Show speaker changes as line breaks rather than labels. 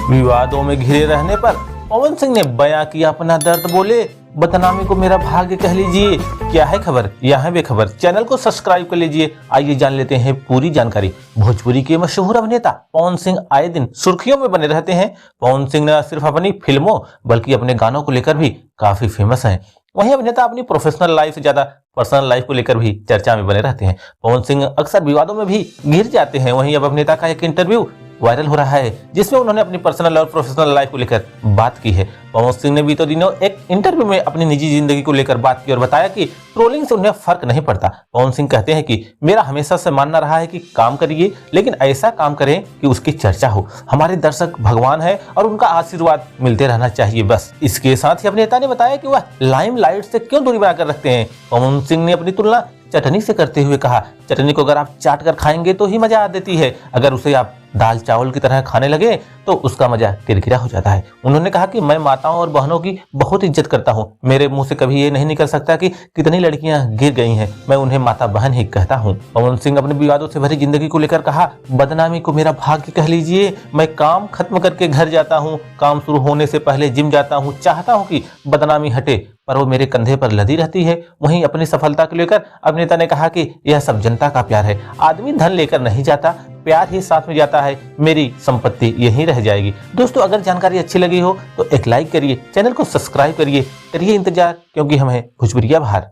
विवादों में घिरे रहने पर पवन सिंह ने बयां किया अपना दर्द, बोले बदनामी को मेरा भाग्य कह लीजिए। क्या है खबर, यह है बेखबर। चैनल को सब्सक्राइब कर लीजिए। आइए जान लेते हैं पूरी जानकारी। भोजपुरी के मशहूर अभिनेता पवन सिंह आए दिन सुर्खियों में बने रहते हैं। पवन सिंह न सिर्फ अपनी फिल्मों बल्कि अपने गानों को लेकर भी काफी फेमस हैं। वहीं अभिनेता अपनी प्रोफेशनल लाइफ से ज्यादा पर्सनल लाइफ को लेकर भी चर्चा में बने रहते हैं। पवन सिंह अक्सर विवादों में भी घिर जाते हैं। वहीं अब अभिनेता का एक इंटरव्यू वायरल हो रहा है जिसमें उन्होंने अपनी पर्सनल और प्रोफेशनल लाइफ को लेकर बात की है। पवन सिंह ने बीते दिनों एक इंटरव्यू में अपनी निजी जिंदगी को लेकर बात की और बताया कि ट्रोलिंग से उन्हें फर्क नहीं पड़ता। पवन सिंह कहते हैं कि मेरा हमेशा से मानना रहा है कि काम करिए लेकिन ऐसा काम करें कि उसकी चर्चा हो। हमारे दर्शक भगवान है और उनका आशीर्वाद मिलते रहना चाहिए बस। इसके साथ ही अभिनेता ने बताया कि वह लाइमलाइट से क्यों दूरी बनाकर रखते हैं। पवन सिंह ने अपनी तुलना चटनी से करते हुए कहा, चटनी को अगर आप चाट कर खाएंगे तो ही मजा आ देती है, अगर उसे आप दाल चावल की तरह खाने लगे तो उसका मजा किरकिरा हो जाता है। उन्होंने कहा कि मैं माताओं और बहनों की बहुत इज्जत करता हूँ। मेरे मुंह से कभी ये नहीं निकल सकता कि कितनी लड़कियां गिर गई हैं, मैं उन्हें माता बहन ही कहता हूँ। पवन सिंह अपने विवादों से भरी जिंदगी को लेकर कहा, बदनामी को मेरा भाग्य कह लीजिए। मैं काम खत्म करके घर जाता हूँ, काम शुरू होने से पहले जिम जाता हूँ, चाहता हूँ कि बदनामी हटे पर वो मेरे कंधे पर लदी रहती है। वहीं अपनी सफलता को लेकर अभिनेता ने कहा कि यह सब जनता का प्यार है, आदमी धन लेकर नहीं जाता, प्यार ही साथ में जाता है, मेरी संपत्ति यहीं रह जाएगी। दोस्तों अगर जानकारी अच्छी लगी हो तो एक लाइक करिए, चैनल को सब्सक्राइब करिए, करिए इंतजार क्योंकि हम हैं भोजपुरिया बहार।